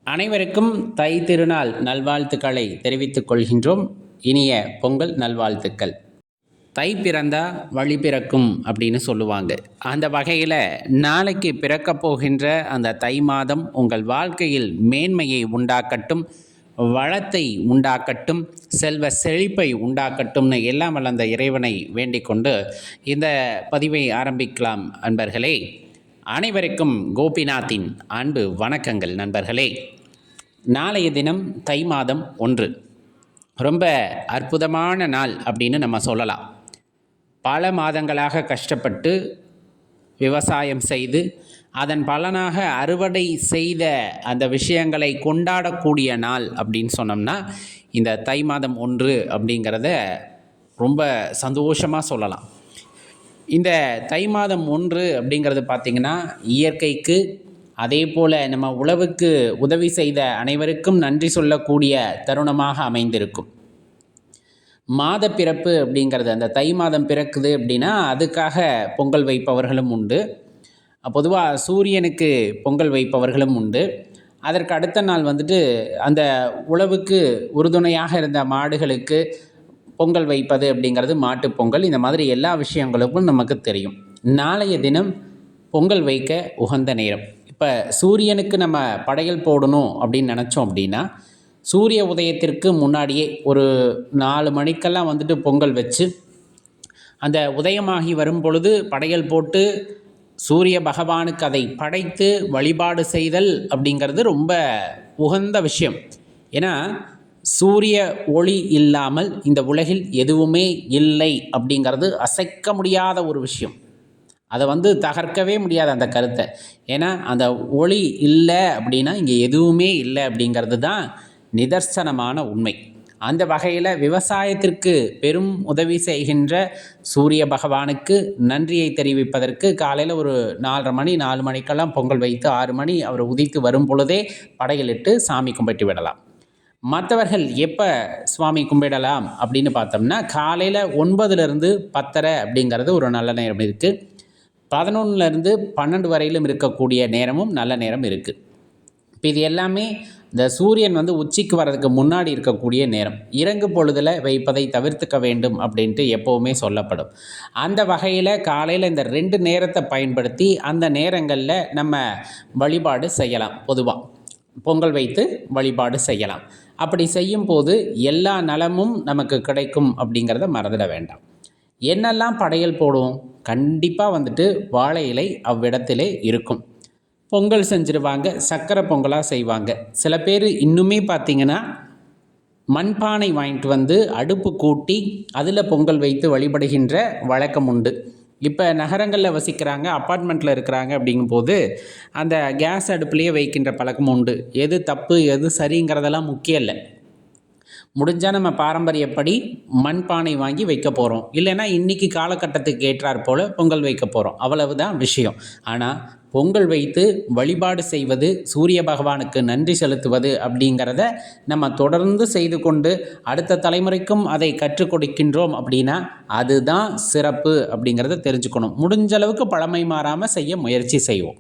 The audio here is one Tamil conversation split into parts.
அனைவருக்கும் தை திருநாள் நல்வாழ்த்துக்களை தெரிவித்துக் கொள்கின்றோம். இனிய பொங்கல் நல்வாழ்த்துக்கள். தை பிறந்தா வழி பிறக்கும் அப்படின்னு சொல்லுவாங்க. அந்த வகையில் நாளைக்கு பிறக்கப் போகின்ற அந்த தை மாதம் உங்கள் வாழ்க்கையில் மேன்மையை உண்டாக்கட்டும், வளத்தை உண்டாக்கட்டும், செல்வ செழிப்பை உண்டாக்கட்டும்னு எல்லாம் வளர்ந்த இறைவனை வேண்டிக் கொண்டு இந்த பதிவை ஆரம்பிக்கலாம். அன்பர்களே, அனைவருக்கும் கோபிநாத்தின் அன்பு வணக்கங்கள். நண்பர்களே, நாளைய தினம் தை மாதம் 1 ரொம்ப அற்புதமான நாள் அப்படின்னு நம்ம சொல்லலாம். பல மாதங்களாக கஷ்டப்பட்டு விவசாயம் செய்து அதன் பலனாக அறுவடை செய்த அந்த விஷயங்களை கொண்டாடக்கூடிய நாள் அப்படின்னு சொன்னோம்னா இந்த தை மாதம் 1 அப்படிங்கிறத ரொம்ப சந்தோஷமாக சொல்லலாம். இந்த தை மாதம் 1 அப்படிங்கிறது பார்த்திங்கன்னா இயற்கைக்கு, அதே போல் நம்ம உழவுக்கு உதவி செய்த அனைவருக்கும் நன்றி சொல்லக்கூடிய தருணமாக அமைந்திருக்கும். மாத பிறப்பு அப்படிங்கிறது, அந்த தை மாதம் பிறக்குது அப்படின்னா அதுக்காக பொங்கல் வைப்பவர்களும் உண்டு. பொதுவாக சூரியனுக்கு பொங்கல் வைப்பவர்களும் உண்டு. அதற்கு அடுத்த நாள் அந்த உழவுக்கு உறுதுணையாக இருந்த மாடுகளுக்கு பொங்கல் வைப்பது அப்படிங்கிறது மாட்டுப்பொங்கல். இந்த மாதிரி எல்லா விஷயங்களுக்கும் நமக்கு தெரியும். நாளைய தினம் பொங்கல் வைக்க உகந்த நேரம். இப்போ சூரியனுக்கு நம்ம படையல் போடணும் அப்படின்னு நினச்சோம் அப்படின்னா சூரிய உதயத்திற்கு முன்னாடியே ஒரு 4 மணிக்கெல்லாம் பொங்கல் வச்சு அந்த உதயமாகி வரும் பொழுது படையல் போட்டு சூரிய பகவானுக்கு அதை படைத்து வழிபாடு செய்தல் அப்படிங்கிறது ரொம்ப உகந்த விஷயம். ஏன்னா சூரிய ஒளி இல்லாமல் இந்த உலகில் எதுவுமே இல்லை அப்படிங்கிறது அசைக்க முடியாத ஒரு விஷயம். அதை தகர்க்கவே முடியாது அந்த கருத்தை. ஏன்னா அந்த ஒளி இல்லை அப்படின்னா இங்கே எதுவுமே இல்லை அப்படிங்கிறது தான் நிதர்சனமான உண்மை. அந்த வகையில் விவசாயத்திற்கு பெரும் உதவி செய்கின்ற சூரிய பகவானுக்கு நன்றியை தெரிவிப்பதற்கு காலையில் ஒரு 4 மணிக்கெல்லாம் பொங்கல் வைத்து 6 மணி அவர் உதித்து வரும் பொழுதே படையலிட்டு சாமி கும்பிட்டு விடலாம். மற்றவர்கள் எப்போ சுவாமி கும்பிடலாம் அப்படின்னு பார்த்தோம்னா காலையில் 9லேருந்து 10:30 அப்படிங்கிறது ஒரு நல்ல நேரம் இருக்குது. 11லேருந்து 12 வரையிலும் இருக்கக்கூடிய நேரமும் நல்ல நேரம் இருக்குது. இப்போ இது எல்லாமே இந்த சூரியன் உச்சிக்கு வர்றதுக்கு முன்னாடி இருக்கக்கூடிய நேரம். இறங்கு பொழுதில் வைப்பதை தவிர்த்துக்க வேண்டும் அப்படின்ட்டு எப்போவுமே சொல்லப்படும். அந்த வகையில் காலையில் இந்த 2 நேரத்தை பயன்படுத்தி அந்த நேரங்களில் நம்ம வழிபாடு செய்யலாம். பொதுவாக பொங்கல் வைத்து வழிபாடு செய்யலாம். அப்படி செய்யும் போது எல்லா நலமும் நமக்கு கிடைக்கும் அப்படிங்கிறத மறந்துட வேண்டாம். என்னெல்லாம் படையல் போடுவோம்? கண்டிப்பாக வாழை இலை அவ்விடத்திலே இருக்கும். பொங்கல் செஞ்சுருவாங்க, சக்கரை பொங்கலாக செய்வாங்க. சில பேர் இன்னுமே பார்த்திங்கன்னா மண்பானை வாங்கிட்டு அடுப்பு கூட்டி அதில் பொங்கல் வைத்து வழிபடுகின்ற வழக்கம் உண்டு. இப்போ நகரங்களில் வசிக்கிறாங்க, அப்பார்ட்மெண்ட்டில் இருக்கிறாங்க. அப்படிங்கும்போது அந்த கேஸ் அடுப்புலேயே வைக்கின்ற பழக்கம் உண்டு. எது தப்பு எது சரிங்கிறதெல்லாம் முக்கியம் இல்லை. முடிஞ்சால் நம்ம பாரம்பரியப்படி மண்பானை வாங்கி வைக்க போகிறோம், இல்லைன்னா இன்றைக்கி காலகட்டத்துக்கு ஏற்றாற் போல் பொங்கல் வைக்க போகிறோம், அவ்வளவு தான் விஷயம். ஆனால் பொங்கல் வைத்து வழிபாடு செய்வது, சூரிய பகவானுக்கு நன்றி செலுத்துவது அப்படிங்கிறத நம்ம தொடர்ந்து செய்து கொண்டு அடுத்த தலைமுறைக்கும் அதை கற்றுக் கொடுக்கின்றோம் அப்படின்னா அதுதான் சிறப்பு அப்படிங்கிறத தெரிஞ்சுக்கணும். முடிஞ்ச அளவுக்கு பழமை மாறாமல் செய்ய முயற்சி செய்வோம்.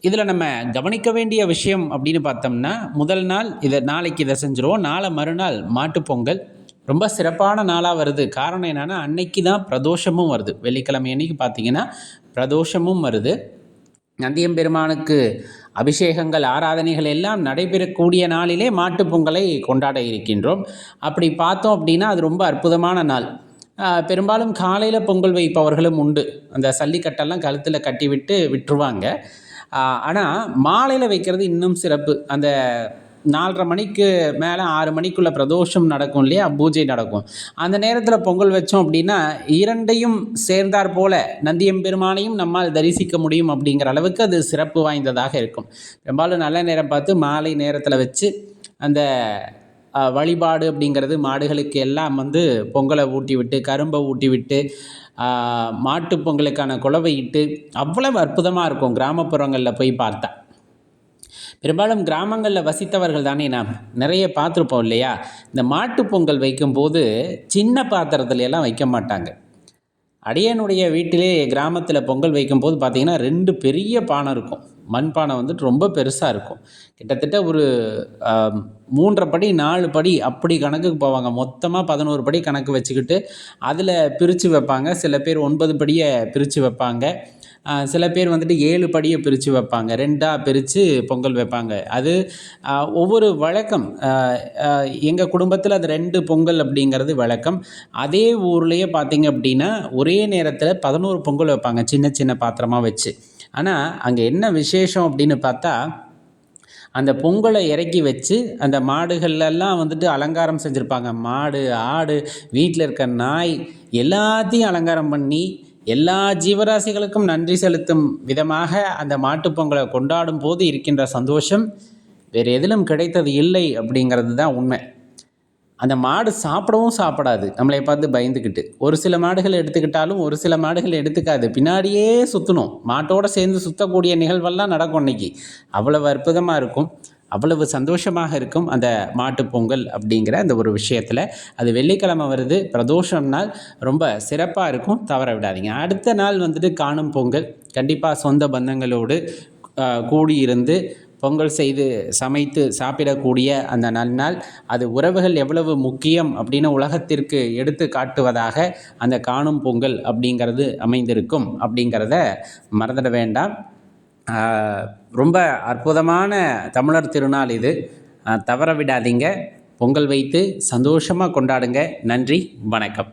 இதில் நம்ம கவனிக்க வேண்டிய விஷயம் அப்படின்னு பார்த்தோம்னா முதல் நாள் நாளைக்கு இதை செஞ்சுருவோம். நாளை மறுநாள் மாட்டுப்பொங்கல் ரொம்ப சிறப்பான நாளாக வருது. காரணம் என்னென்னா அன்னைக்கு தான் பிரதோஷமும் வருது. வெள்ளிக்கிழமை அன்னைக்கு பார்த்திங்கன்னா பிரதோஷமும் வருது. நந்தியம்பெருமானுக்கு அபிஷேகங்கள் ஆராதனைகள் எல்லாம் நடைபெறக்கூடிய நாளிலே மாட்டுப்பொங்கலை கொண்டாட இருக்கின்றோம். அப்படி பார்த்தோம் அப்படின்னா அது ரொம்ப அற்புதமான நாள். பெரும்பாலும் காலையில் பொங்கல் வைப்பவர்களும் உண்டு. அந்த சல்லிக்கட்டெல்லாம் கழுத்தில் கட்டி விட்டுருவாங்க. ஆனால் மாலையில் வைக்கிறது இன்னும் சிறப்பு. அந்த 4:30 மணிக்கு மேலே 6 மணிக்குள்ளே பிரதோஷம் நடக்கும் இல்லையா, பூஜை நடக்கும். அந்த நேரத்தில் பொங்கல் வச்சோம் அப்படின்னா இரண்டையும் சேர்ந்தார் போல நந்தியம்பெருமானையும் நம்மால் தரிசிக்க முடியும். அப்படிங்கிற அளவுக்கு அது சிறப்பு வாய்ந்ததாக இருக்கும். பெரும்பாலும் நல்ல நேரம் பார்த்து மாலை நேரத்தில் வச்சு அந்த வழிபாடு அப்படிங்கிறது மாடுகளுக்கு எல்லாம் பொங்கலை ஊட்டி விட்டு, கரும்பை ஊட்டி விட்டு, மாட்டு பொங்கலுக்கான குலவை இட்டு அவ்வளவு அற்புதமாக இருக்கும். கிராமப்புறங்களில் போய் பார்த்தா பெரும்பாலும் கிராமங்களில் வசித்தவர்கள் தானே நாம் நிறைய பார்த்துருப்போம் இல்லையா. இந்த மாட்டு பொங்கல் வைக்கும்போது சின்ன பாத்திரத்துல எல்லாம் வைக்க மாட்டாங்க. அடியனுடைய வீட்டிலே கிராமத்தில் பொங்கல் வைக்கும்போது பார்த்திங்கன்னா 2 பெரிய பானை இருக்கும். மண்பானை வந்துட்டு ரொம்ப பெருசாக இருக்கும். கிட்டத்தட்ட ஒரு 3 படி 4 படி அப்படி கணக்குக்கு போவாங்க. மொத்தமாக 11 படி கணக்கு வச்சுக்கிட்டு அதில் பிரித்து வைப்பாங்க. சில பேர் 9 படியை பிரித்து வைப்பாங்க. சில பேர் வந்துட்டு 7 படியை பிரித்து வைப்பாங்க. 2ஆ பிரித்து பொங்கல் வைப்பாங்க. அது ஒவ்வொரு வழக்கம். எங்கள் குடும்பத்தில் அது 2 பொங்கல் அப்படிங்கிறது வழக்கம். அதே ஊர்லேயே பார்த்திங்க அப்படின்னா ஒரே நேரத்தில் 11 பொங்கல் வைப்பாங்க, சின்ன சின்ன பாத்திரமாக வச்சு. ஆனால் அங்கே என்ன விசேஷம் அப்படின்னு பார்த்தா, அந்த பொங்கலை இறக்கி வச்சு அந்த மாடுகள்லாம் வந்துட்டு அலங்காரம் செஞ்சுருப்பாங்க. மாடு, ஆடு, வீட்டில் இருக்க நாய் எல்லாத்தையும் அலங்காரம் பண்ணி எல்லா ஜீவராசிகளுக்கும் நன்றி செலுத்தும் விதமாக அந்த மாட்டுப்பொங்கலை கொண்டாடும் போது இருக்கின்ற சந்தோஷம் வேறு எதிலும் கிடைத்தது இல்லை அப்படிங்கிறது தான் உண்மை. அந்த மாடு சாப்பிடவும் சாப்பிடாது, நம்மளை பார்த்து பயந்துக்கிட்டு. ஒரு சில மாடுகள் எடுத்துக்கிட்டாலும் ஒரு சில மாடுகள் எடுத்துக்காது, பின்னாடியே சுற்றணும். மாட்டோடு சேர்ந்து சுற்றக்கூடிய நிகழ்வெல்லாம் நடக்கும் அன்றைக்கி. அவ்வளவு அற்புதமாக இருக்கும், அவ்வளவு சந்தோஷமாக இருக்கும் அந்த மாட்டுப்பொங்கல் அப்படிங்கிற அந்த ஒரு விஷயத்தில். அது வெள்ளிக்கிழமை வருது, பிரதோஷம் நாள், ரொம்ப சிறப்பாக இருக்கும், தவற விடாதீங்க. அடுத்த நாள் வந்துட்டு காணும் பொங்கல். கண்டிப்பாக சொந்த பந்தங்களோடு கூடியிருந்து பொங்கல் செய்து சமைத்து சாப்பிடக்கூடிய அந்த நன்னாள். அது உறவுகள் எவ்வளவு முக்கியம் அப்படின்னு உலகத்திற்கு எடுத்து காட்டுவதாக அந்த காணும் பொங்கல் அப்படிங்கிறது அமைந்திருக்கும் அப்படிங்கிறத மறந்துட வேண்டாம். ரொம்ப அற்புதமான தமிழர் திருநாள் இது, தவற விடாதீங்க. பொங்கல் வைத்து சந்தோஷமாக கொண்டாடுங்க. நன்றி, வணக்கம்.